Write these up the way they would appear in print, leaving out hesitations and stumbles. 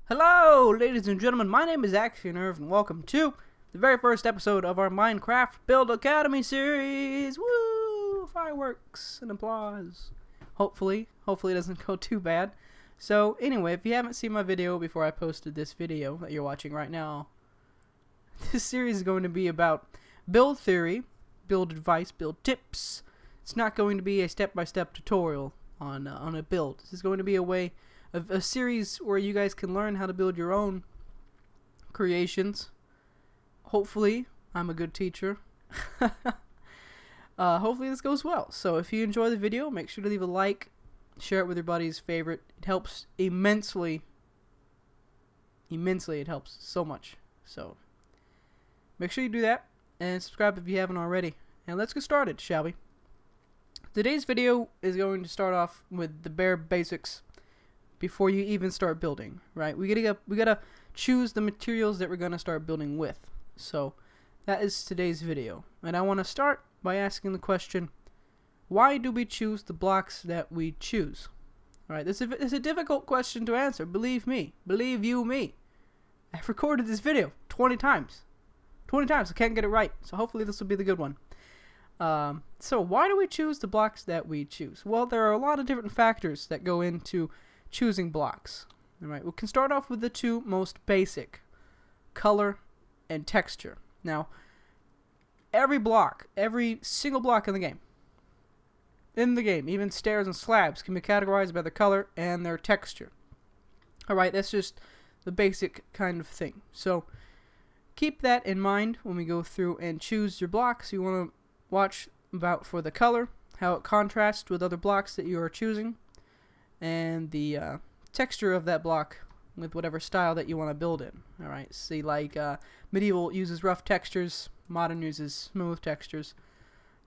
Hello, ladies and gentlemen, my name is Axianerve, and welcome to the very first episode of our Minecraft Build Academy series. Woo! Fireworks and applause. Hopefully it doesn't go too bad. So, anyway, if you haven't seen my video before I posted this video that you're watching right now, this series is going to be about build theory, build advice, build tips. It's not going to be a step-by-step tutorial on a build. This is going to be a series where you guys can learn how to build your own creations. Hopefully, I'm a good teacher. Hopefully this goes well. So if you enjoy the video, make sure to leave a like, share it with your buddies, favorite. It helps immensely. Immensely, it helps so much. So make sure you do that and subscribe if you haven't already. And let's get started, shall we? Today's video is going to start off with the bare basics before you even start building, right? We gotta choose the materials that we're gonna start building with. So that is today's video, and I want to start by asking the question: why do we choose the blocks that we choose? All right, this is a difficult question to answer. Believe me, believe you me. I've recorded this video 20 times. 20 times. I can't get it right. So hopefully this will be the good one. So why do we choose the blocks that we choose? Well, there are a lot of different factors that go into choosing blocks. Alright, we can start off with the two most basic: color and texture. Now, every single block in the game, even stairs and slabs, can be categorized by their color and their texture. Alright, that's just the basic kind of thing. So, keep that in mind when we go through and choose your blocks. You want to watch about for the color, how it contrasts with other blocks that you are choosing, and the texture of that block with whatever style that you want to build in. Alright, see, like medieval uses rough textures, modern uses smooth textures.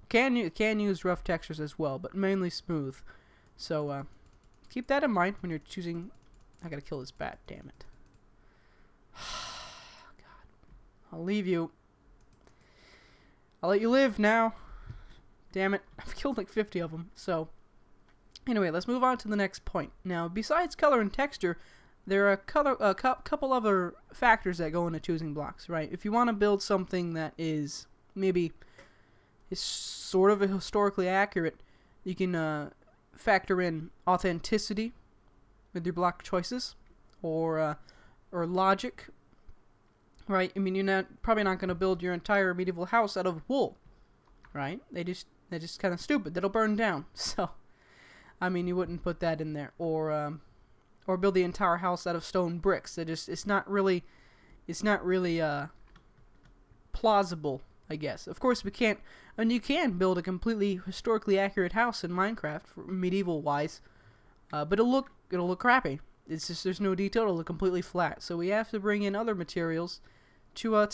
Can use rough textures as well, but mainly smooth. So keep that in mind when you're choosing. I gotta kill this bat, damn it. God, I'll leave you. I'll let you live now. Damn it, I've killed like 50 of them. So anyway, let's move on to the next point. Now, besides color and texture, there are a couple other factors that go into choosing blocks, right? If you want to build something that is sort of historically accurate, you can factor in authenticity with your block choices, or logic, right? I mean, you're probably not going to build your entire medieval house out of wool, right? They're just kind of stupid. That'll burn down. So I mean, you wouldn't put that in there, or build the entire house out of stone bricks. It's not really plausible, I guess. Of course, we can't, and you can build a completely historically accurate house in Minecraft, medieval wise, but it'll look crappy. It's just there's no detail. It'll look completely flat. So we have to bring in other materials to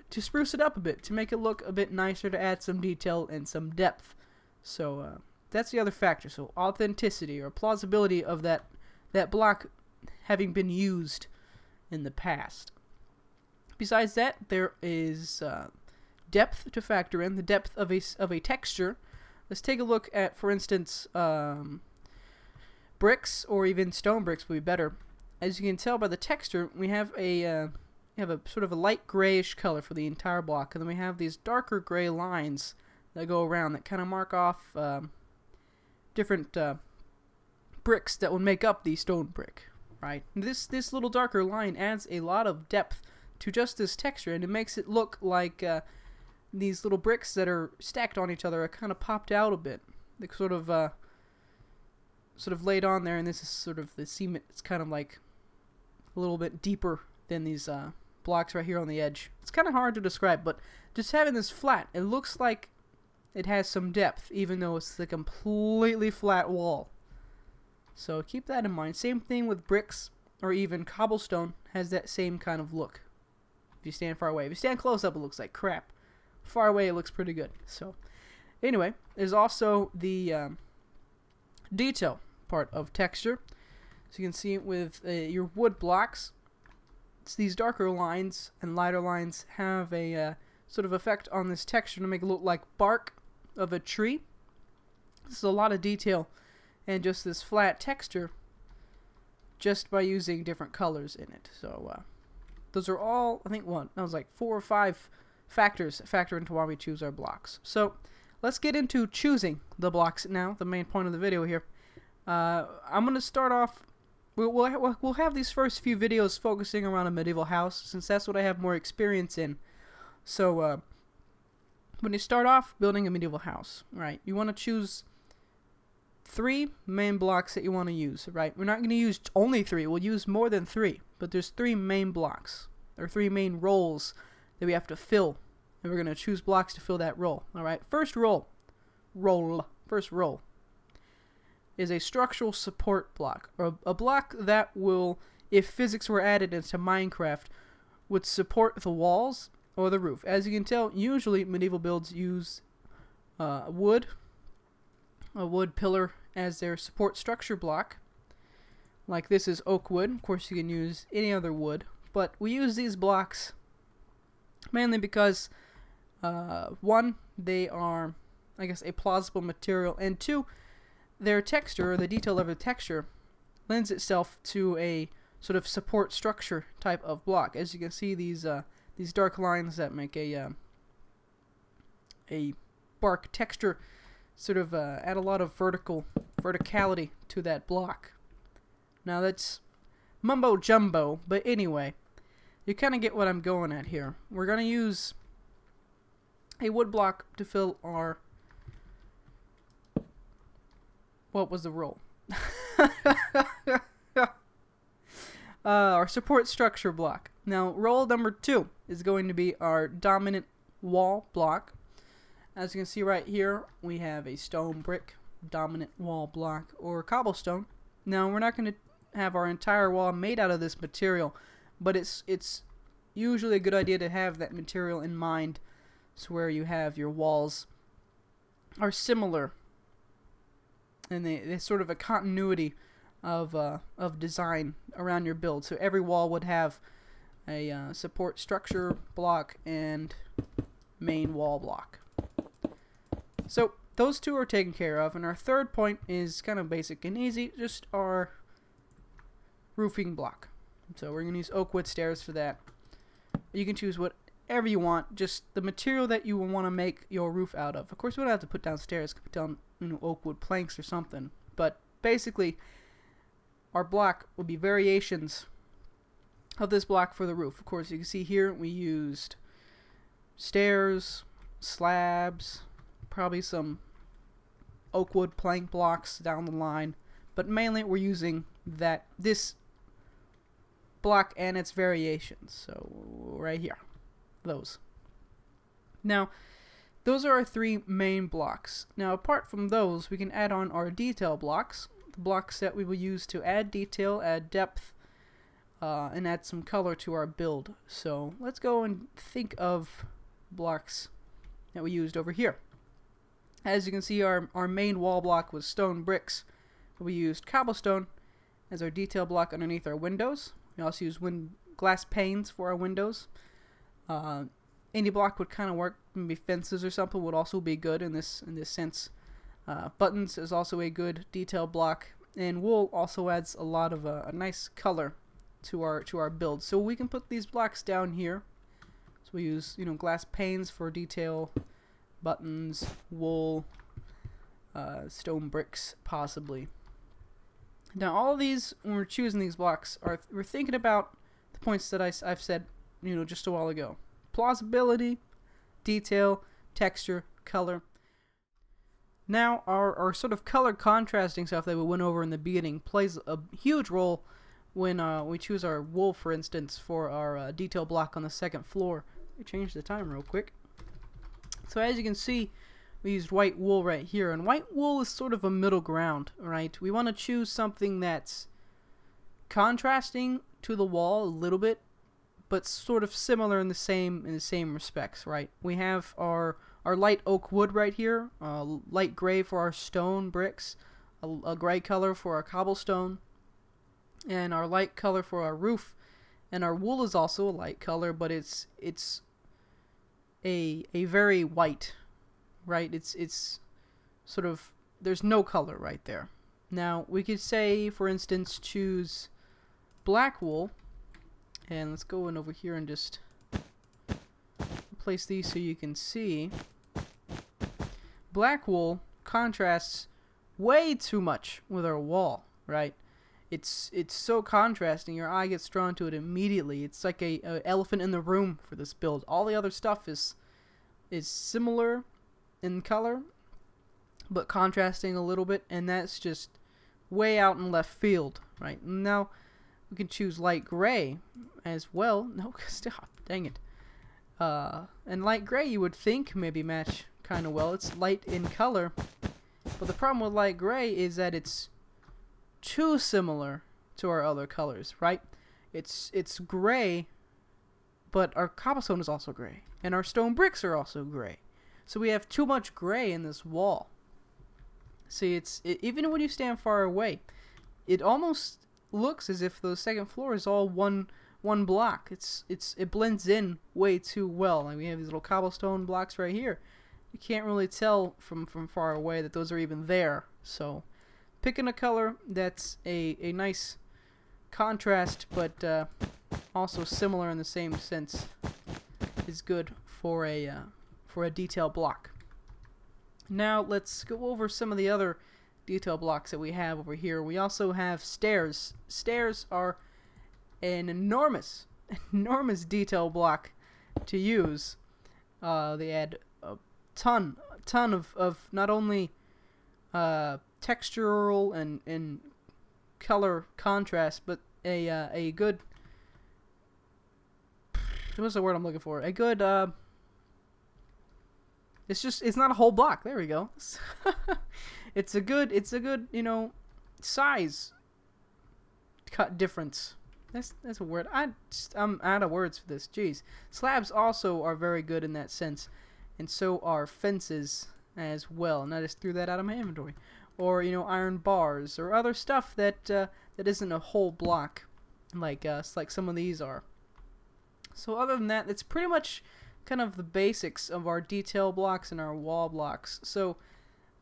spruce it up a bit, to make it look a bit nicer, to add some detail and some depth. So that's the other factor. So authenticity or plausibility of that block having been used in the past. Besides that, there is depth to factor in, the depth of a texture. Let's take a look at, for instance, bricks, or even stone bricks would be better. As you can tell by the texture, we have a sort of a light grayish color for the entire block, and then we have these darker gray lines that go around that kind of mark off different bricks that would make up the stone brick, right? This little darker line adds a lot of depth to just this texture, and it makes it look like these little bricks that are stacked on each other are kind of popped out a bit. They sort of laid on there, and this is sort of the cement. It's kind of like a little bit deeper than these blocks right here on the edge. It's kind of hard to describe, but just having this flat, it looks like it has some depth, even though it's a completely flat wall. So keep that in mind. Same thing with bricks, or even cobblestone has that same kind of look. If you stand far away. If you stand close up, it looks like crap. Far away, it looks pretty good. So anyway, there's also the detail part of texture. So you can see with your wood blocks, it's these darker lines and lighter lines have a sort of effect on this texture to make it look like bark of a tree. This is a lot of detail, and just this flat texture just by using different colors in it. So those are all, I think, that was like 4 or 5 factors that factor into why we choose our blocks. So let's get into choosing the blocks now, the main point of the video here. I'm going to start off, we'll have these first few videos focusing around a medieval house, since that's what I have more experience in. So when you start off building a medieval house, right, you want to choose 3 main blocks that you want to use, right? We're not going to use only 3, we'll use more than 3, but there's 3 main blocks, or 3 main roles that we have to fill, and we're going to choose blocks to fill that role. Alright, first role is a structural support block, or a block that will, if physics were added into Minecraft, would support the walls or the roof. As you can tell, usually medieval builds use a wood pillar as their support structure block. Like this is oak wood. Of course you can use any other wood, but we use these blocks mainly because 1, they are, I guess, a plausible material, and 2, their texture, or the detail of the texture, lends itself to a sort of support structure type of block. As you can see, these dark lines that make a bark texture sort of add a lot of verticality to that block. Now that's mumbo jumbo, but anyway, you kind of get what I'm going at here. We're going to use a wood block to fill our, what was the role? Our support structure block. Now role number 2 is going to be our dominant wall block. As you can see right here, we have a stone brick dominant wall block, or cobblestone. Now we're not going to have our entire wall made out of this material, but it's usually a good idea to have that material in mind, so where you have your walls are similar, and there's sort of a continuity of design around your build. So every wall would have a support structure block and main wall block. So those 2 are taken care of, and our third point is kind of basic and easy, just our roofing block. So we're going to use oak wood stairs for that. You can choose whatever you want, just the material that you want to make your roof out of. Of course, we don't have to put down stairs, put down, you know, oak wood planks or something, but basically our block will be variations of this block for the roof. Of course, you can see here we used stairs, slabs, probably some oak wood plank blocks down the line, but mainly we're using this block and its variations. So right here, those. Now those are our 3 main blocks. Now apart from those, we can add on our detail blocks, the blocks that we will use to add detail, add depth, and add some color to our build. So let's go and think of blocks that we used over here. As you can see, our main wall block was stone bricks. We used cobblestone as our detail block underneath our windows. We also use glass panes for our windows. Any block would kind of work. Maybe fences or something would also be good in this sense. Buttons is also a good detail block, and wool also adds a lot of a nice color to our build. So we can put these blocks down here. So we use, you know, glass panes for detail, buttons, wool, stone bricks possibly. Now all of these, when we're choosing these blocks, we're thinking about the points that I've said, you know, just a while ago. Plausibility, detail, texture, color. Now our sort of color contrasting stuff that we went over in the beginning plays a huge role when we choose our wool, for instance, for our detail block on the 2nd floor. Let me change the time real quick. So as you can see, we used white wool right here, and white wool is sort of a middle ground, right? We want to choose something that's contrasting to the wall a little bit, but sort of similar in the same respects, right? We have our light oak wood right here, light gray for our stone bricks, a gray color for our cobblestone, and our light color for our roof. And our wool is also a light color, but it's a very white, right? It's sort of, there's no color right there. Now we could say, for instance, choose black wool, and let's go in over here and just place these so you can see. Black wool contrasts way too much with our wall, right? It's so contrasting, your eye gets drawn to it immediately. It's like a elephant in the room for this build. All the other stuff is similar in color, but contrasting a little bit, and that's just way out in left field, right? Now we can choose light gray as well. No, stop, dang it. And light gray you would think maybe match kind of well. It's light in color, but the problem with light gray is that it's too similar to our other colors, right? It's gray, but our cobblestone is also gray, and our stone bricks are also gray. So we have too much gray in this wall. See, even when you stand far away, it almost looks as if the second floor is all one block. It blends in way too well. Like we have these little cobblestone blocks right here. You can't really tell from far away that those are even there. So picking a color that's a nice contrast, but also similar in the same sense, is good for a detail block. Now let's go over some of the other detail blocks that we have over here. We also have stairs. Stairs are an enormous detail block to use. They add a ton of not only textural and color contrast, but a good, what's the word I'm looking for? A good it's not a whole block. There we go. it's a good, you know, size cut difference. That's a word. I'm out of words for this. Jeez. Slabs also are very good in that sense, and so are fences as well. And I just threw that out of my inventory. Or, you know, iron bars or other stuff that that isn't a whole block, like some of these are. So other than that, it's pretty much kind of the basics of our detail blocks and our wall blocks. So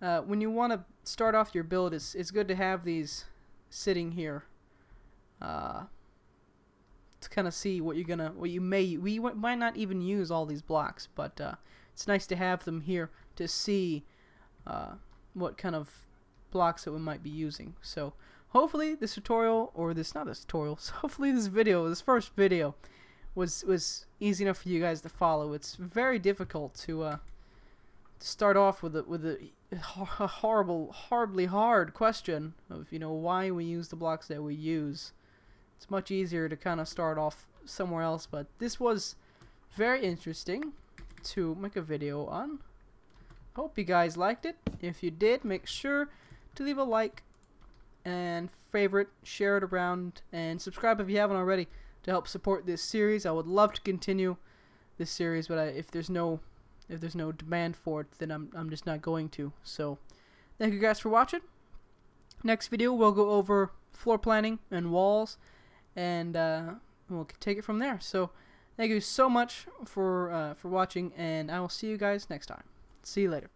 when you want to start off your build, it's good to have these sitting here to kind of see what we might not even use all these blocks, but it's nice to have them here to see what kind of blocks that we might be using. So hopefully this tutorial, or hopefully this first video was easy enough for you guys to follow. It's very difficult to start off with a horribly hard question of, you know, why we use the blocks that we use. It's much easier to kind of start off somewhere else, but this was very interesting to make a video on. Hope you guys liked it. If you did, make sure to leave a like and favorite, share it around, and subscribe if you haven't already to help support this series. I would love to continue this series, but if there's no demand for it, then I'm just not going to. So thank you guys for watching. Next video we'll go over floor planning and walls, and we'll take it from there. So thank you so much for watching, and I will see you guys next time. See you later.